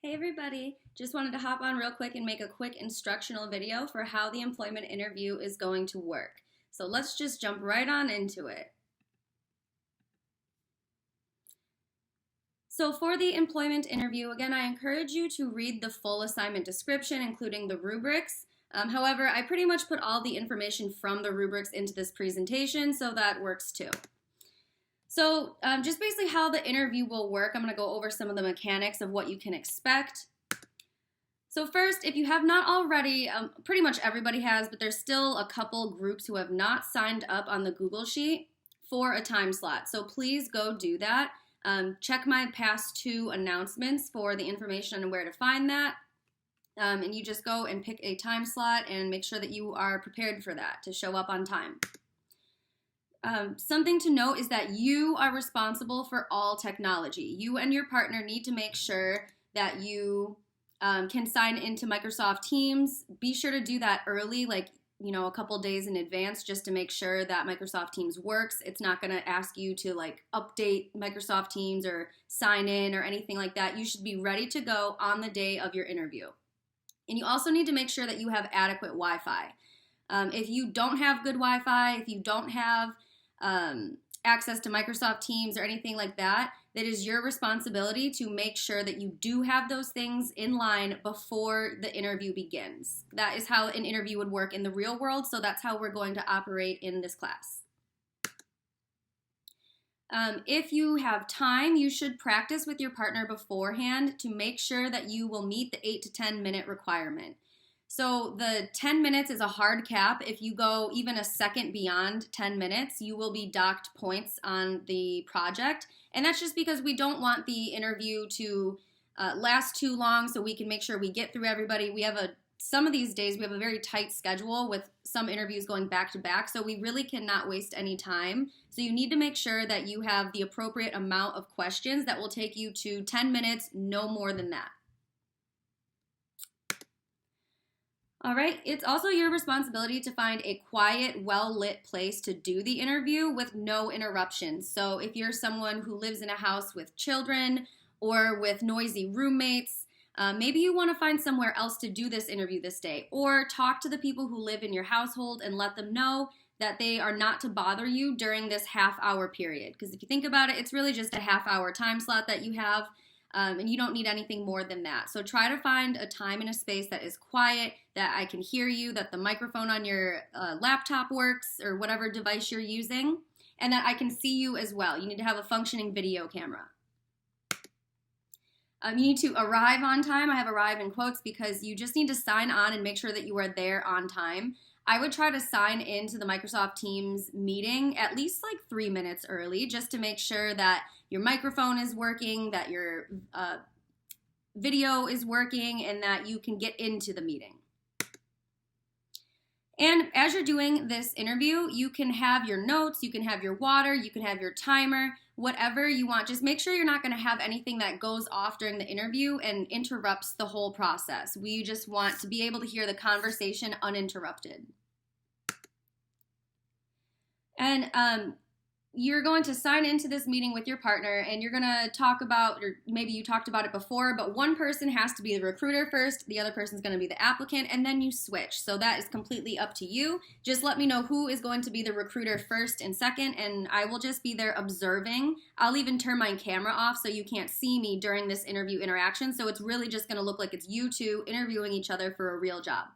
Hey everybody, just wanted to hop on real quick and make a quick instructional video for how the employment interview is going to work. So let's just jump right on into it. So for the employment interview, again, I encourage you to read the full assignment description, including the rubrics. However, I pretty much put all the information from the rubrics into this presentation, so that works too. So just basically how the interview will work, I'm going to go over some of the mechanics of what you can expect. So first, if you have not already, pretty much everybody has, but there's still a couple groups who have not signed up on the Google Sheet for a time slot. So please go do that. Check my past 2 announcements for the information on where to find that. And you just go and pick a time slot and make sure that you are prepared for that to show up on time. Something to note is that you are responsible for all technology. You and your partner need to make sure that you can sign into Microsoft Teams. Be sure to do that early, like a couple days in advance, just to make sure that Microsoft Teams works. It's not going to ask you to update Microsoft Teams or sign in or anything like that. You should be ready to go on the day of your interview. And you also need to make sure that you have adequate Wi-Fi. If you don't have good Wi-Fi, if you don't have access to Microsoft Teams or anything like that, that is your responsibility to make sure that you do have those things in line before the interview begins. That is how an interview would work in the real world, so that's how we're going to operate in this class. If you have time, you should practice with your partner beforehand to make sure that you will meet the 8 to 10 minute requirement. So the 10 minutes is a hard cap. If you go even a second beyond 10 minutes, you will be docked points on the project. And that's just because we don't want the interview to last too long, so we can make sure we get through everybody. Some of these days we have a very tight schedule with some interviews going back to back, so we really cannot waste any time. So you need to make sure that you have the appropriate amount of questions that will take you to 10 minutes, no more than that. All right, it's also your responsibility to find a quiet, well-lit place to do the interview with no interruptions. So if you're someone who lives in a house with children or with noisy roommates, maybe you want to find somewhere else to do this interview this day, or talk to the people who live in your household and let them know that they are not to bother you during this half-hour period. Because if you think about it, it's really just a half-hour time slot that you have. And you don't need anything more than that. So try to find a time and a space that is quiet, that I can hear you, that the microphone on your laptop works or whatever device you're using, and that I can see you as well. You need to have a functioning video camera. You need to arrive on time. I have arrive in quotes because you just need to sign on and make sure that you are there on time. I would try to sign into the Microsoft Teams meeting at least 3 minutes early, just to make sure that your microphone is working, that your video is working, and that you can get into the meeting. And as you're doing this interview, you can have your notes, you can have your water, you can have your timer, whatever you want. Just make sure you're not going to have anything that goes off during the interview and interrupts the whole process. We just want to be able to hear the conversation uninterrupted. And you're going to sign into this meeting with your partner, and you're going to talk about, or maybe you talked about it before, but one person has to be the recruiter first, the other person's going to be the applicant, and then you switch. So that is completely up to you. Just let me know who is going to be the recruiter first and second, and I will just be there observing. I'll even turn my camera off so you can't see me during this interview interaction, so it's really just going to look like it's you two interviewing each other for a real job.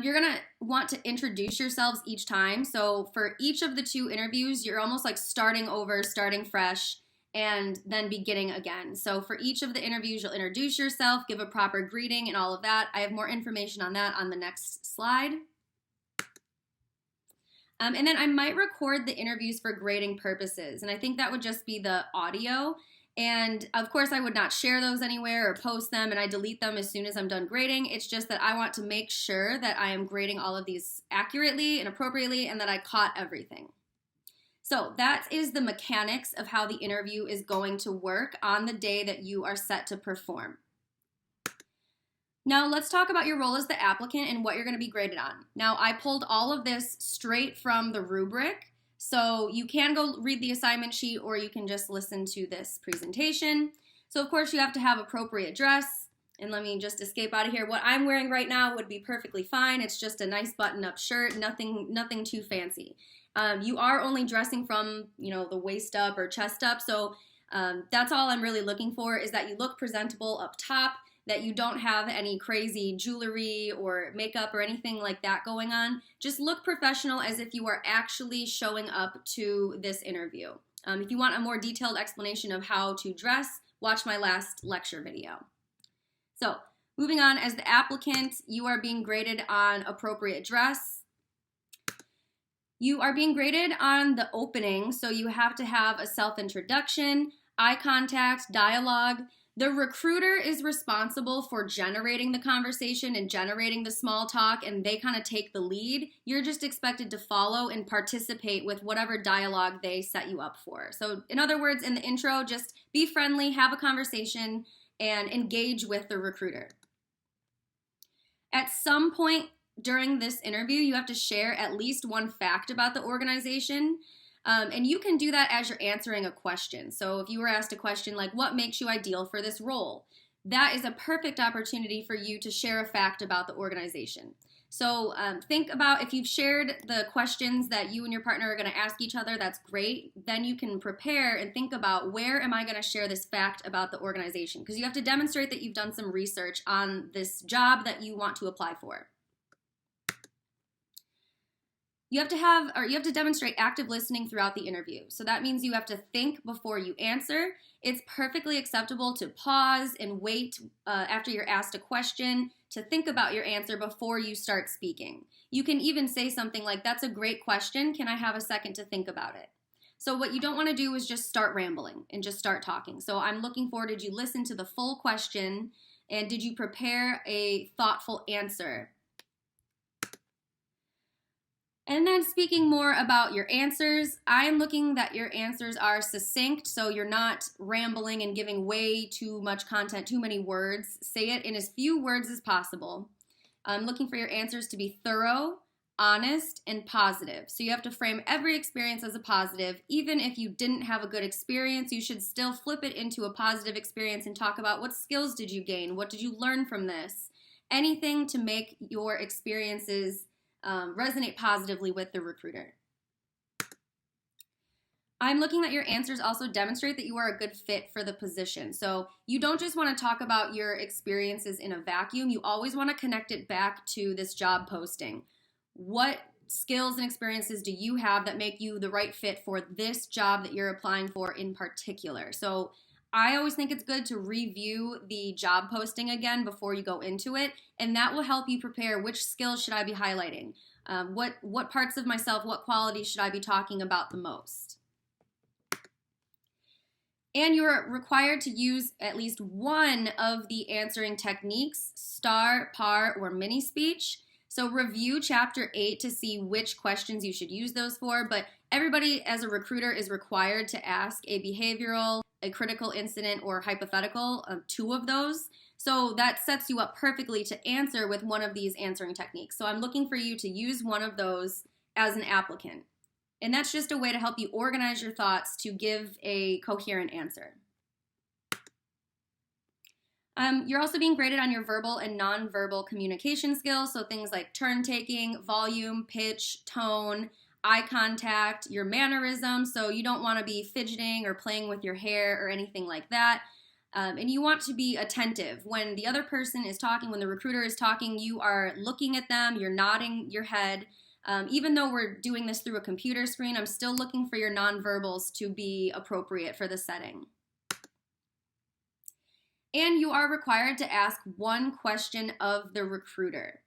You're going to want to introduce yourselves each time. So for each of the 2 interviews, you're almost like starting over, starting fresh, and then beginning again. So for each of the interviews, you'll introduce yourself, give a proper greeting, and all of that. I have more information on that on the next slide. And then I might record the interviews for grading purposes, and I think that would just be the audio. And of course, I would not share those anywhere or post them, and I delete them as soon as I'm done grading. It's just that I want to make sure that I am grading all of these accurately and appropriately, and that I caught everything. So that is the mechanics of how the interview is going to work on the day that you are set to perform. Now let's talk about your role as the applicant and what you're going to be graded on. Now I pulled all of this straight from the rubric. So you can go read the assignment sheet or you can just listen to this presentation. So of course you have to have appropriate dress. And let me just escape out of here. What I'm wearing right now would be perfectly fine. It's just a nice button-up shirt, nothing too fancy. You are only dressing from, the waist up or chest up. So that's all I'm really looking for, is that you look presentable up top, that you don't have any crazy jewelry or makeup or anything like that going on. Just look professional, as if you are actually showing up to this interview. If you want a more detailed explanation of how to dress, watch my last lecture video. So moving on, as the applicant, you are being graded on appropriate dress. You are being graded on the opening, so you have to have a self-introduction, eye contact, dialogue. The recruiter is responsible for generating the conversation and generating the small talk, and they kind of take the lead. You're just expected to follow and participate with whatever dialogue they set you up for. So in other words, in the intro, just be friendly, have a conversation, and engage with the recruiter. At some point during this interview, you have to share at least one fact about the organization. And you can do that as you're answering a question. So if you were asked a question like, what makes you ideal for this role? That is a perfect opportunity for you to share a fact about the organization. So think about, if you've shared the questions that you and your partner are going to ask each other, that's great. Then you can prepare and think about, where am I going to share this fact about the organization? Because you have to demonstrate that you've done some research on this job that you want to apply for. You have to demonstrate active listening throughout the interview. So that means you have to think before you answer. It's perfectly acceptable to pause and wait after you're asked a question to think about your answer before you start speaking. You can even say something like, that's a great question. Can I have a second to think about it? So what you don't want to do is just start rambling and just start talking. So I'm looking for, did you listen to the full question, and did you prepare a thoughtful answer? And then speaking more about your answers, I'm looking that your answers are succinct, so you're not rambling and giving way too much content, too many words. Say it in as few words as possible. I'm looking for your answers to be thorough, honest, and positive. So you have to frame every experience as a positive. Even if you didn't have a good experience, you should still flip it into a positive experience and talk about, what skills did you gain? What did you learn from this? Anything to make your experiences resonate positively with the recruiter. I'm looking that your answers also demonstrate that you are a good fit for the position. So you don't just want to talk about your experiences in a vacuum. You always want to connect it back to this job posting. What skills and experiences do you have that make you the right fit for this job that you're applying for in particular? So I always think it's good to review the job posting again before you go into it, and that will help you prepare, which skills should I be highlighting? What parts of myself, what qualities should I be talking about the most? And you're required to use at least one of the answering techniques, star, par, or mini speech. So review chapter 8 to see which questions you should use those for, but everybody as a recruiter is required to ask a behavioral, a critical incident, or hypothetical, 2 of those. So that sets you up perfectly to answer with one of these answering techniques. So I'm looking for you to use one of those as an applicant. And that's just a way to help you organize your thoughts to give a coherent answer. You're also being graded on your verbal and nonverbal communication skills, so things like turn taking, volume, pitch, tone, eye contact, your mannerisms, so you don't want to be fidgeting or playing with your hair or anything like that. And you want to be attentive. When the other person is talking, when the recruiter is talking, you are looking at them, you're nodding your head. Even though we're doing this through a computer screen, I'm still looking for your nonverbals to be appropriate for the setting. And you are required to ask one question of the recruiter.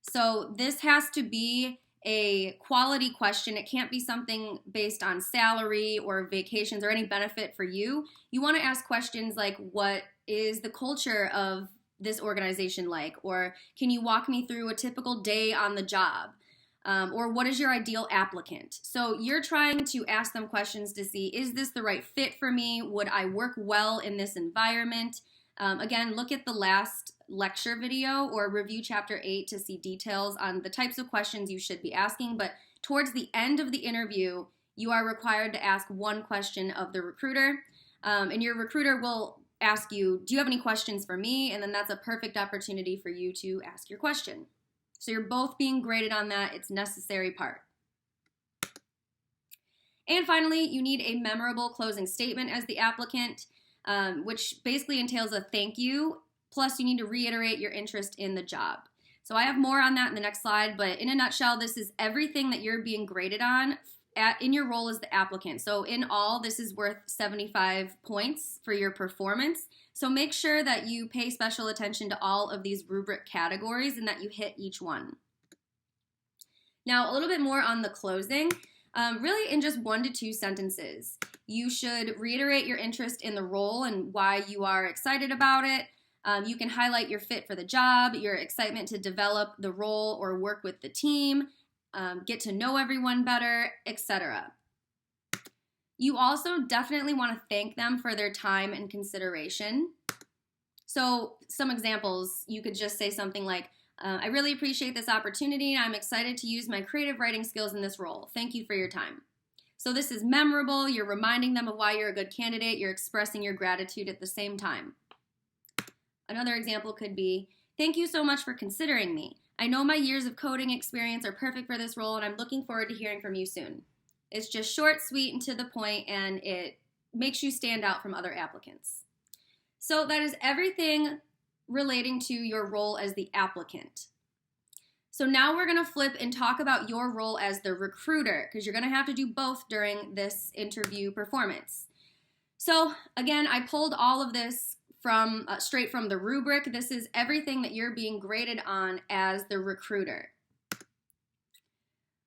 So this has to be a quality question. It can't be something based on salary or vacations or any benefit for you. You want to ask questions like, what is the culture of this organization like? Or can you walk me through a typical day on the job? Or what is your ideal applicant? So you're trying to ask them questions to see, is this the right fit for me? Would I work well in this environment? Again, look at the last lecture video or review chapter 8 to see details on the types of questions you should be asking, but towards the end of the interview, you are required to ask one question of the recruiter, and your recruiter will ask you, do you have any questions for me? And then that's a perfect opportunity for you to ask your question. So you're both being graded on that. It's a necessary part. And finally, you need a memorable closing statement as the applicant, which basically entails a thank you, plus you need to reiterate your interest in the job. So I have more on that in the next slide, but in a nutshell, this is everything that you're being graded on in your role as the applicant. So in all, this is worth 75 points for your performance. So make sure that you pay special attention to all of these rubric categories and that you hit each one. Now, a little bit more on the closing. Really in just 1 to 2 sentences. You should reiterate your interest in the role and why you are excited about it. You can highlight your fit for the job, your excitement to develop the role or work with the team, get to know everyone better, etc. You also definitely want to thank them for their time and consideration. So some examples, you could just say something like, I really appreciate this opportunity and I'm excited to use my creative writing skills in this role. Thank you for your time. So this is memorable. You're reminding them of why you're a good candidate. You're expressing your gratitude at the same time. Another example could be, thank you so much for considering me. I know my years of coding experience are perfect for this role and I'm looking forward to hearing from you soon. It's just short, sweet, and to the point, and it makes you stand out from other applicants. So that is everything relating to your role as the applicant. So now we're going to flip and talk about your role as the recruiter, because you're going to have to do both during this interview performance. So again, I pulled all of this from straight from the rubric. This is everything that you're being graded on as the recruiter.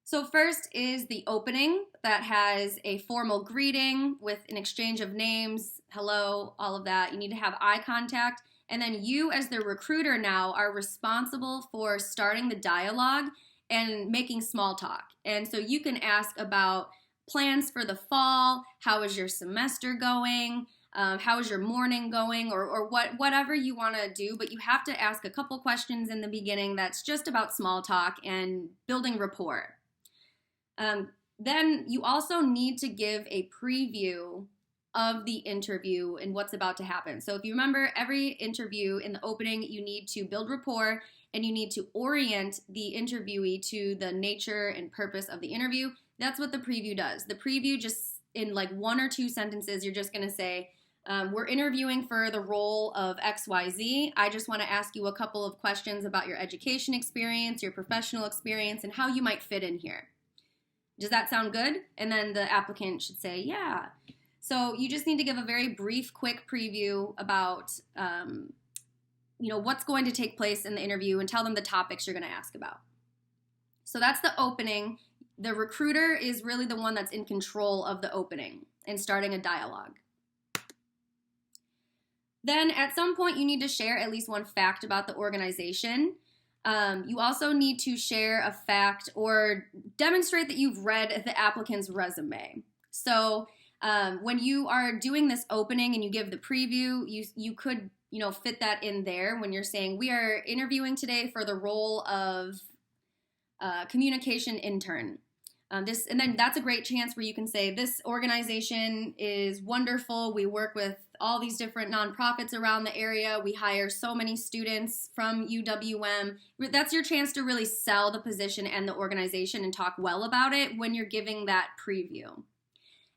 So first is the opening that has a formal greeting with an exchange of names, hello, all of that. You need to have eye contact. And then you as the recruiter now are responsible for starting the dialogue and making small talk. And so you can ask about plans for the fall, how is your semester going, how is your morning going, or whatever you want to do. But you have to ask a couple questions in the beginning that's just about small talk and building rapport. Then you also need to give a preview of the interview and what's about to happen. So if you remember, every interview in the opening, you need to build rapport and you need to orient the interviewee to the nature and purpose of the interview. That's what the preview does. The preview, just in like 1 or 2 sentences, you're just going to say, we're interviewing for the role of XYZ. I just want to ask you a couple of questions about your education experience, your professional experience, and how you might fit in here. Does that sound good? And then the applicant should say, yeah. So you just need to give a very brief, quick preview about, what's going to take place in the interview and tell them the topics you're going to ask about. So that's the opening. The recruiter is really the one that's in control of the opening and starting a dialogue. Then at some point you need to share at least one fact about the organization. You also need to share a fact or demonstrate that you've read the applicant's resume. So when you are doing this opening and you give the preview, you could fit that in there when you're saying, we are interviewing today for the role of communication intern. And then that's a great chance where you can say, this organization is wonderful. We work with all these different nonprofits around the area. We hire so many students from UWM. That's your chance to really sell the position and the organization and talk well about it when you're giving that preview.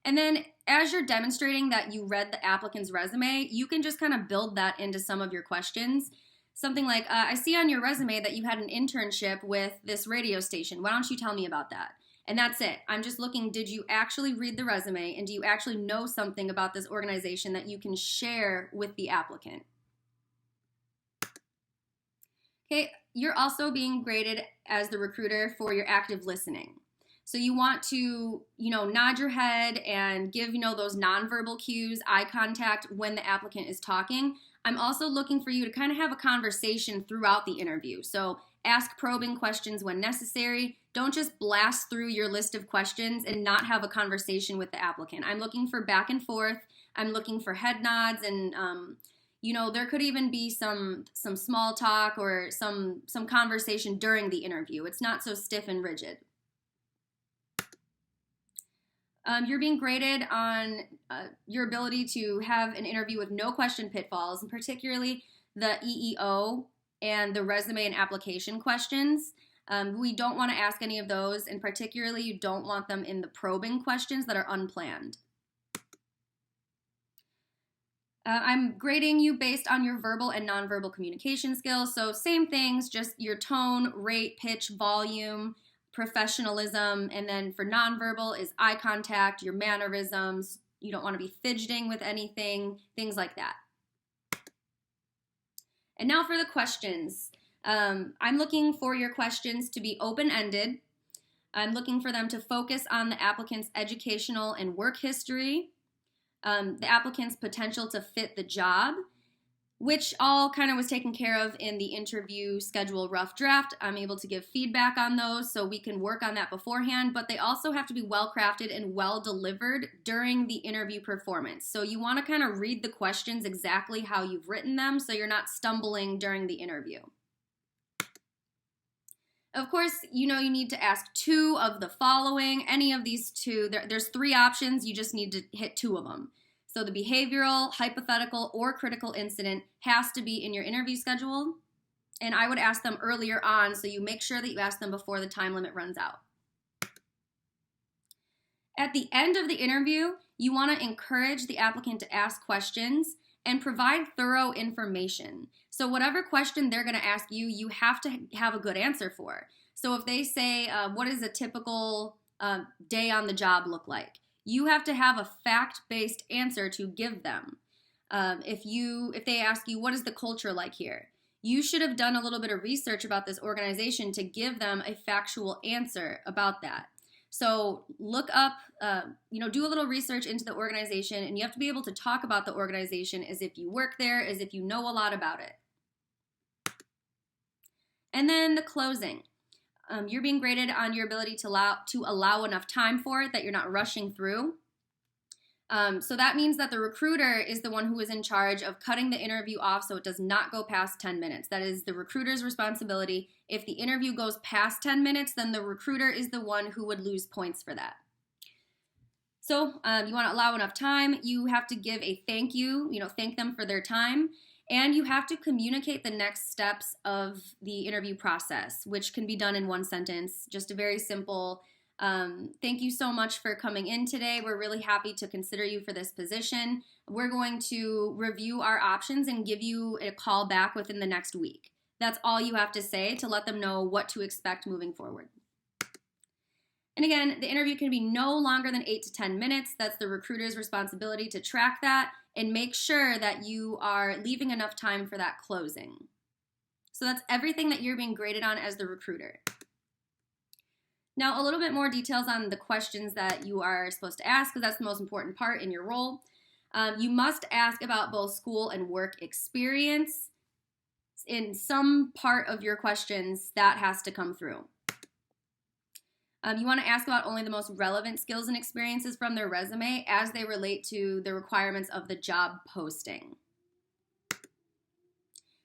And then as you're demonstrating that you read the applicant's resume, you can just kind of build that into some of your questions. Something like, I see on your resume that you had an internship with this radio station. Why don't you tell me about that? And that's it. I'm just looking, did you actually read the resume and do you actually know something about this organization that you can share with the applicant? Okay, you're also being graded as the recruiter for your active listening. So you want to, nod your head and give, those nonverbal cues, eye contact when the applicant is talking. I'm also looking for you to kind of have a conversation throughout the interview. So ask probing questions when necessary. Don't just blast through your list of questions and not have a conversation with the applicant. I'm looking for back and forth. I'm looking for head nods and, there could even be some small talk or some conversation during the interview. It's not so stiff and rigid. You're being graded on your ability to have an interview with no question pitfalls, and particularly the EEO and the resume and application questions. We don't want to ask any of those, and particularly you don't want them in the probing questions that are unplanned. I'm grading you based on your verbal and nonverbal communication skills. So same things, just your tone, rate, pitch, volume, professionalism, and then for nonverbal is eye contact, your mannerisms. You don't want to be fidgeting with anything, things like that. And now for the questions. I'm looking for your questions to be open-ended. I'm looking for them to focus on the applicant's educational and work history, the applicant's potential to fit the job, which all kind of was taken care of in the interview schedule rough draft. I'm able to give feedback on those so we can work on that beforehand, but they also have to be well crafted and well delivered during the interview performance. So you want to kind of read the questions exactly how you've written them so you're not stumbling during the interview. Of course, you know you need to ask 2 of the following. Any of these 2, there's 3 options. You just need to hit 2 of them. So the behavioral, hypothetical, or critical incident has to be in your interview schedule. And I would ask them earlier on, so you make sure that you ask them before the time limit runs out. At the end of the interview, you want to encourage the applicant to ask questions and provide thorough information. So whatever question they're going to ask you, you have to have a good answer for. So if they say, what does a typical day on the job look like? You have to have a fact-based answer to give them. If they ask you, what is the culture like here? You should have done a little bit of research about this organization to give them a factual answer about that. So look up, do a little research into the organization, and you have to be able to talk about the organization as if you work there, as if you know a lot about it. And then the closing. You're being graded on your ability to allow enough time for it, that you're not rushing through. So that means that the recruiter is the one who is in charge of cutting the interview off so it does not go past 10 minutes. That is the recruiter's responsibility. If the interview goes past 10 minutes, then the recruiter is the one who would lose points for that. So you want to allow enough time. You have to give a thank you, thank them for their time. And you have to communicate the next steps of the interview process, which can be done in 1 sentence. Just a very simple, thank you so much for coming in today. We're really happy to consider you for this position. We're going to review our options and give you a call back within the next week. That's all you have to say to let them know what to expect moving forward. And again, the interview can be no longer than 8 to 10 minutes. That's the recruiter's responsibility to track that and make sure that you are leaving enough time for that closing. So that's everything that you're being graded on as the recruiter. Now, a little bit more details on the questions that you are supposed to ask, because that's the most important part in your role. You must ask about both school and work experience. In some part of your questions, that has to come through. You want to ask about only the most relevant skills and experiences from their resume as they relate to the requirements of the job posting.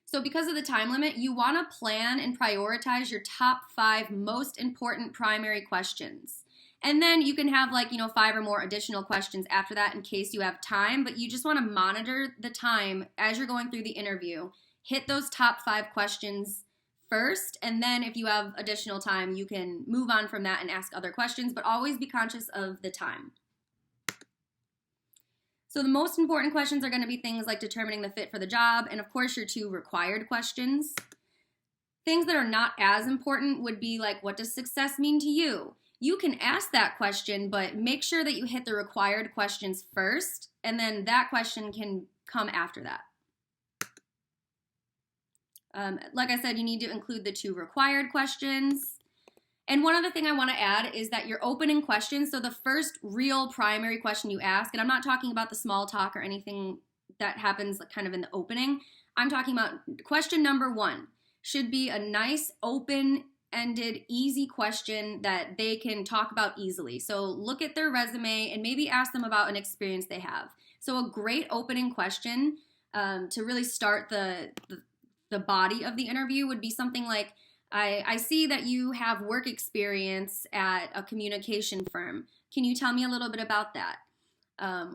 So because of the time limit, you want to plan and prioritize your top 5 most important primary questions. And then you can have 5 or more additional questions after that in case you have time, but you just want to monitor the time as you're going through the interview. Hit those top 5 questions first, and then if you have additional time, you can move on from that and ask other questions, but always be conscious of the time. So the most important questions are going to be things like determining the fit for the job, and of course your 2 required questions. Things that are not as important would be like, what does success mean to you? You can ask that question, but make sure that you hit the required questions first, and then that question can come after that. Like I said, you need to include the 2 required questions. And one other thing I want to add is that your opening questions, so the first real primary question you ask, and I'm not talking about the small talk or anything that happens kind of in the opening. I'm talking about question number 1 should be a nice, open-ended, easy question that they can talk about easily. So look at their resume and maybe ask them about an experience they have. So a great opening question to really start the body of the interview would be something like, I see that you have work experience at a communication firm. Can you tell me a little bit about that?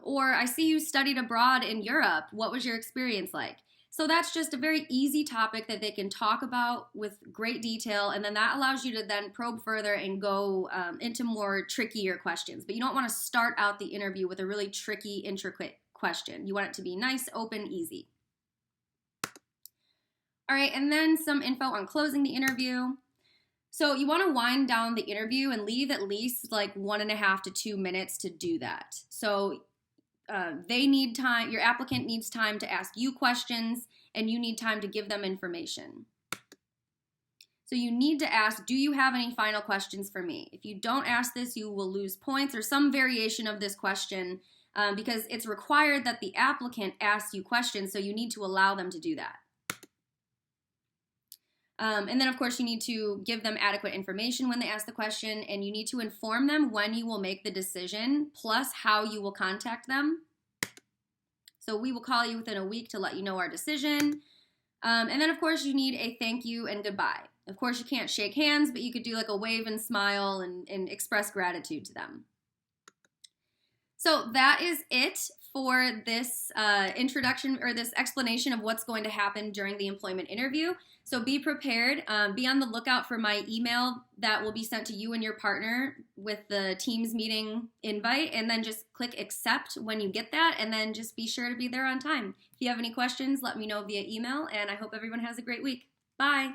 Or I see you studied abroad in Europe. What was your experience like? So that's just a very easy topic that they can talk about with great detail, and then that allows you to then probe further and go into more trickier questions. But you don't want to start out the interview with a really tricky, intricate question. You want it to be nice, open, easy. All right, and then some info on closing the interview. So you want to wind down the interview and leave at least like 1.5 to 2 minutes to do that. So they need time, your applicant needs time to ask you questions, and you need time to give them information. So you need to ask, do you have any final questions for me? If you don't ask this, you will lose points or some variation of this question because it's required that the applicant asks you questions, so you need to allow them to do that. And then, of course, you need to give them adequate information when they ask the question, and you need to inform them when you will make the decision, plus how you will contact them. So we will call you within a week to let you know our decision. And then, of course, you need a thank you and goodbye. Of course, you can't shake hands, but you could do like a wave and smile and express gratitude to them. So that is it for this introduction or this explanation of what's going to happen during the employment interview. So be prepared. Be on the lookout for my email that will be sent to you and your partner with the Teams meeting invite, and then just click accept when you get that, and then just be sure to be there on time. If you have any questions, let me know via email, and I hope everyone has a great week. Bye.